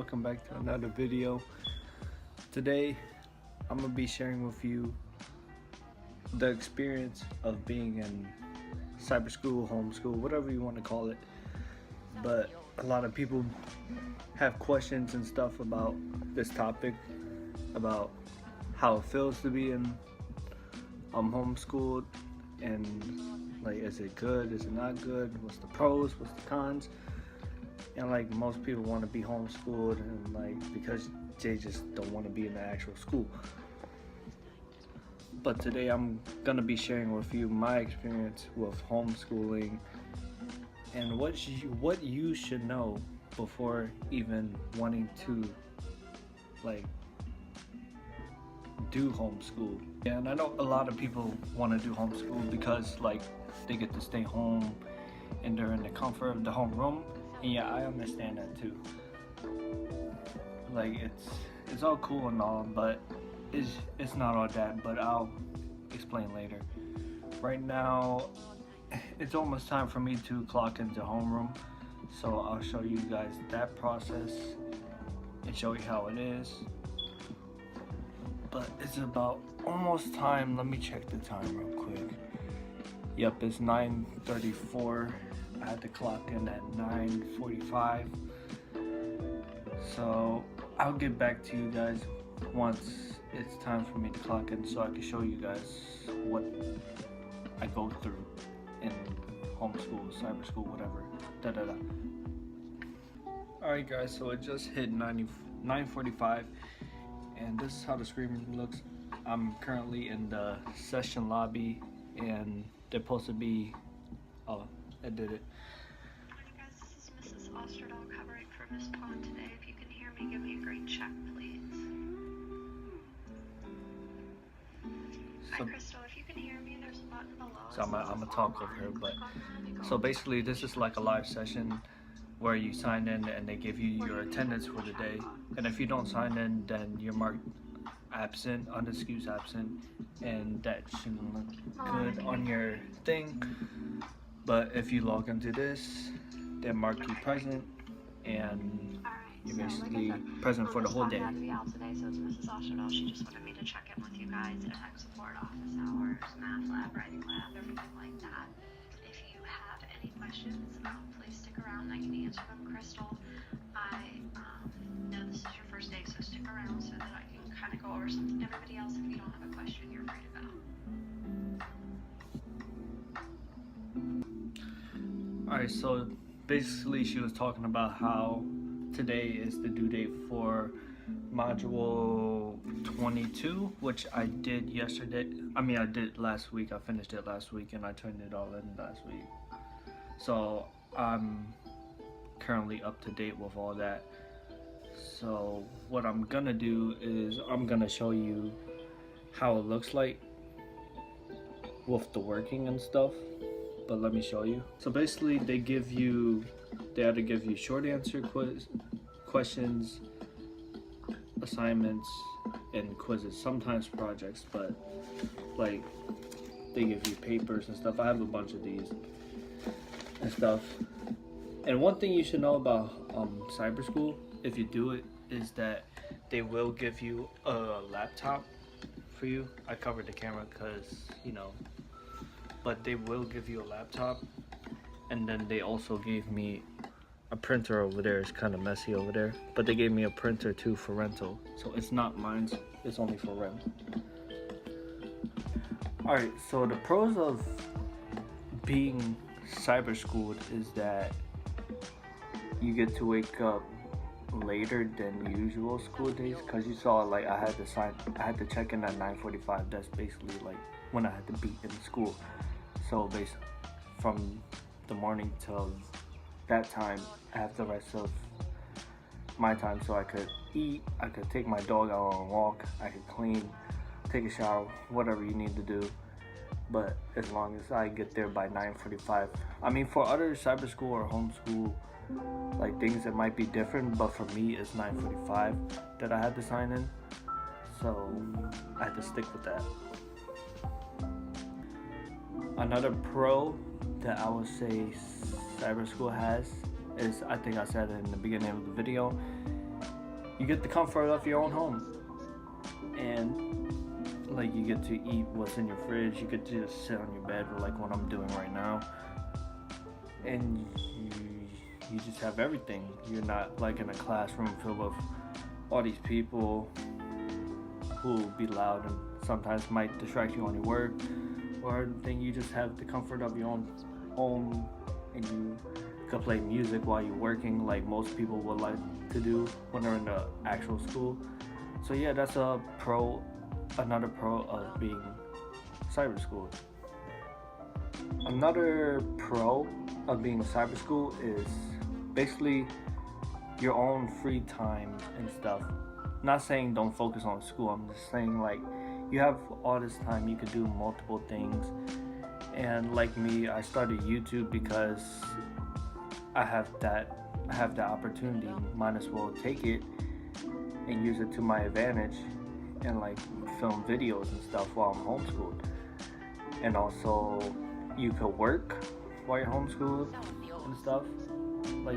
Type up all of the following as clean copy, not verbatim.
welcome back to another video. Today I'm gonna be sharing with you the experience of being in cyber school, homeschool, whatever you want to call it. But a lot of people have questions and stuff about this topic, about how it feels to be in homeschooled, and like, is it good, is it not good, what's the pros, what's the cons. And like, most people want to be homeschooled, and like, because they just don't want to be in the actual school. But today I'm gonna be sharing with you my experience with homeschooling and what you should know before even wanting to like do homeschool. And I know a lot of people want to do homeschool because like they get to stay home and they're in the comfort of the home room. And yeah, I understand that too. Like, it's all cool and all, but it's not all that. But I'll explain later. Right now, it's almost time for me to clock into homeroom, so I'll show you guys that process and show you how it is. But it's about almost time. Let me check the time real quick. Yep, it's 9:34. I had to clock in at 9:45. So I'll get back to you guys once it's time for me to clock in, so I can show you guys what I go through in homeschool, cyber school, whatever. Alright guys, so it just hit 9:45, and this is how the screen looks. I'm currently in the session lobby, and they're supposed to be, oh, I did it. Hi guys, this is Mrs. Osterdahl covering for Miss Pond today. If you can hear me, give me a green check, please. Hi Crystal, if you can hear me, there's a button below. So I'm gonna talk with her, but so basically this is like a live session where you sign in and they give you your attendance for the day. And if you don't sign in, then you're marked absent, unexcused absent, and that shouldn't look good on your thing. But if you log into this, they mark you present, and you're basically present for the whole day. To be out today, so it's Mrs. Osterdahl. She just wanted me to check in with you guys at tech support, office hours, math lab, writing lab, everything like that. If you have any questions, please stick around. I can answer them. Crystal, I know this is your first day, so stick around so that I can kind of go over something. Everybody else, if you don't have a question, you're free to go. Alright, so basically she was talking about how today is the due date for module 22, which I did yesterday. I did last week. I finished it last week and I turned it all in last week. So I'm currently up to date with all that. So what I'm gonna do is I'm gonna show you how it looks like with the working and stuff. But let me show you. So basically they either give you short answer questions, assignments, and quizzes, sometimes projects, but like they give you papers and stuff. I have a bunch of these and stuff. And one thing you should know about cyber school, if you do it, is that they will give you a laptop for you. I covered the camera because, you know, but they will give you a laptop. And then they also gave me a printer over there. It's kind of messy over there, but they gave me a printer too for rental, so it's not mine, it's only for rent. Alright, so the pros of being cyber schooled is that you get to wake up later than usual school days, because you saw, like, I had to check in at 9:45. That's basically like when I had to be in school. So basically from the morning till that time, I have the rest of my time, so I could eat, I could take my dog out on a walk, I could clean, take a shower, whatever you need to do. But as long as I get there by 9:45. I mean, for other cyber school or homeschool like things, it might be different, but for me it's 9:45 that I had to sign in, so I had to stick with that. Another pro that I would say cyber school has is, I think I said it in the beginning of the video, you get the comfort of your own home, and like you get to eat what's in your fridge. You get to just sit on your bed, like what I'm doing right now, and you just have everything. You're not like in a classroom filled with all these people who will be loud and sometimes might distract you on your work, or then you just have the comfort of your own home, and you can play music while you're working, like most people would like to do when they're in the actual school. So yeah, that's another pro of being cyber schooled. Another pro of being cyber school is basically your own free time and stuff. Not saying don't focus on school, I'm just saying like you have all this time, you could do multiple things. And like me, I started YouTube because I have that opportunity, might as well take it and use it to my advantage and like film videos and stuff while I'm homeschooled. And also you could work while you're homeschooled and stuff. Like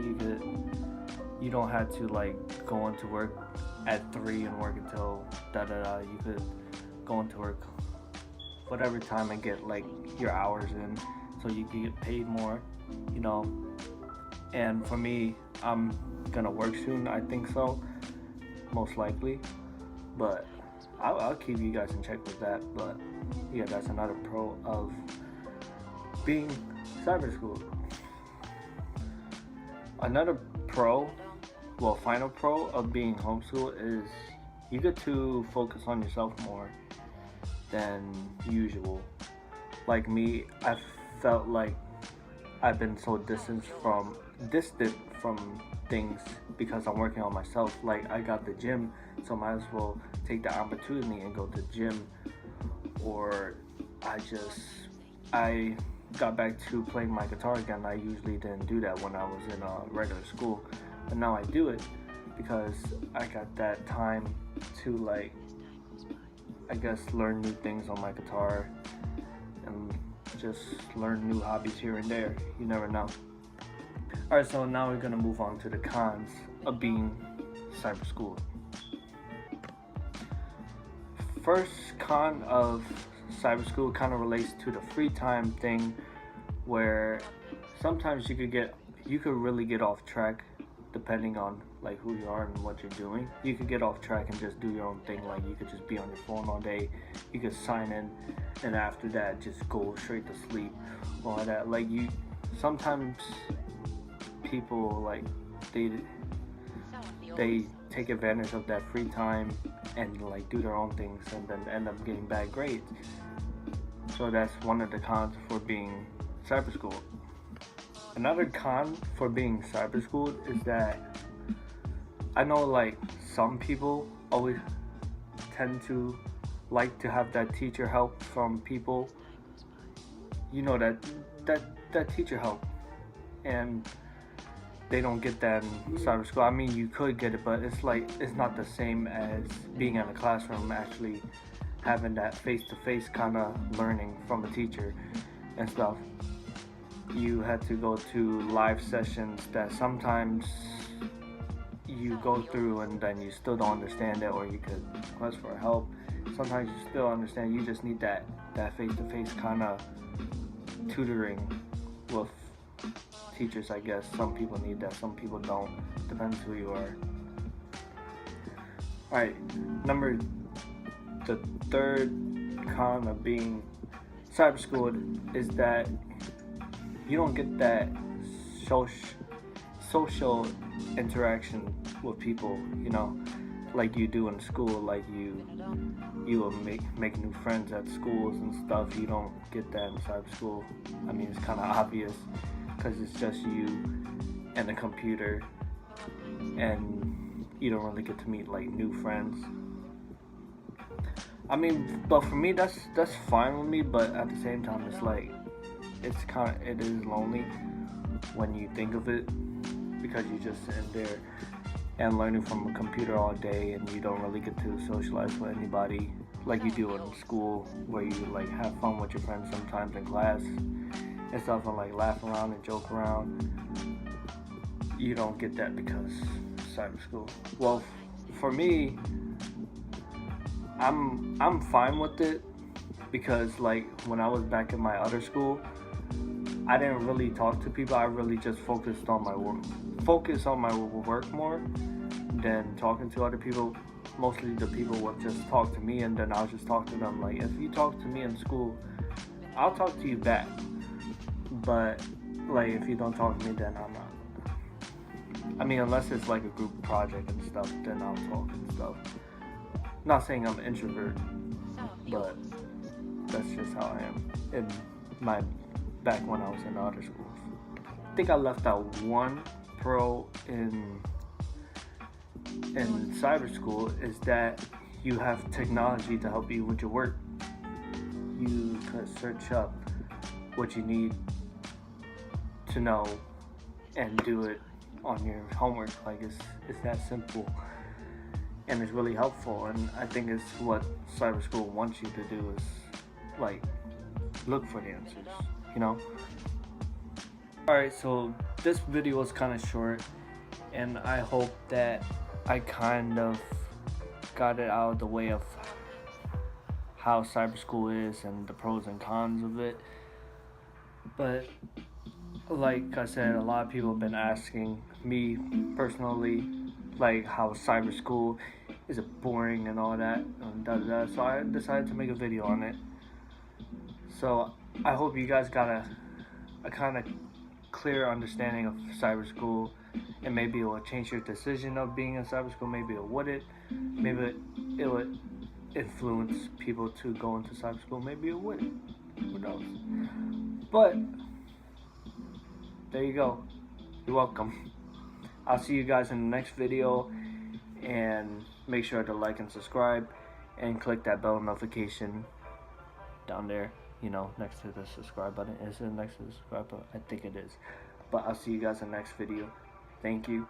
you don't have to like go into work at 3 and work until You could go into work whatever time and get like your hours in, so you can get paid more, you know. And for me, I'm gonna work soon, I think so, most likely, but I'll keep you guys in check with that. But yeah, that's another pro of being cyber schooled. Another final pro of being homeschooled is you get to focus on yourself more than usual. Like me, I felt like I've been so distant from things because I'm working on myself. Like I got the gym, so might as well take the opportunity and go to the gym. Or I got back to playing my guitar again. I usually didn't do that when I was in regular school, but now I do it because I got that time to like, I guess, learn new things on my guitar and just learn new hobbies here and there. You never know. Alright, so now we're gonna move on to the cons of being cyber schooled. First con of cyber school kind of relates to the free time thing, where sometimes you could really get off track depending on like who you are and what you're doing. You could get off track and just do your own thing. Like you could just be on your phone all day. You could sign in and after that just go straight to sleep. All that. Like sometimes people like they take advantage of that free time and like do their own things and then end up getting bad grades. So that's one of the cons for being cyber schooled. Another con for being cyber schooled is that I know like some people always tend to like to have that teacher help from people, you know, that teacher help, and they don't get that in cyber school. I mean, you could get it, but it's not the same as being in a classroom, actually having that face-to-face kind of learning from a teacher and stuff. You had to go to live sessions that sometimes you go through and then you still don't understand it, or you could request for help. Sometimes you still understand, you just need that face-to-face kind of tutoring with teachers, I guess. Some people need that, some people don't. Depends who you are. Alright, the third con of being cyber schooled is that you don't get that social interaction with people, you know, like you do in school. Like you will make new friends at schools and stuff. You don't get that in cyber school. I mean, it's kind of obvious because it's just you and the computer, and you don't really get to meet like new friends. I mean, but for me, that's fine with me. But at the same time, it's like it is lonely when you think of it, because you just sit there and learning from a computer all day, and you don't really get to socialize with anybody like you do in school, where you like have fun with your friends sometimes in class and stuff, and like laugh around and joke around. You don't get that because cyber school. Well, for me, I'm fine with it, because like when I was back in my other school, I didn't really talk to people. I really just focused on my work more than talking to other people. Mostly the people would just talk to me, and then I'll just talk to them. Like, if you talk to me in school, I'll talk to you back. But like, if you don't talk to me, then I'm not. I mean, unless it's like a group project and stuff, then I'll talk and stuff. Not saying I'm an introvert, but that's just how I am in my back when I was in other schools. I think I left out one pro in cyber school, is that you have technology to help you with your work. You could search up what you need to know and do it on your homework. Like, it's that simple, and it's really helpful. And I think it's what cyber school wants you to do, is like look for the answers, you know. Alright, so this video was kind of short, and I hope that I kind of got it out of the way of how cyber school is and the pros and cons of it. But like I said, a lot of people have been asking me personally, like, how cyber school is boring and all that, and so I decided to make a video on it. So I hope you guys got a kind of clear understanding of cyber school, and maybe it will change your decision of being in cyber school. Maybe it wouldn't. Maybe it would influence people to go into cyber school. Maybe it wouldn't. Who knows? But there you go. You're welcome. I'll see you guys in the next video, and make sure to like and subscribe, and click that bell notification down there, you know, next to the subscribe button. Is it next to the subscribe button? I think it is. But I'll see you guys in the next video. Thank you.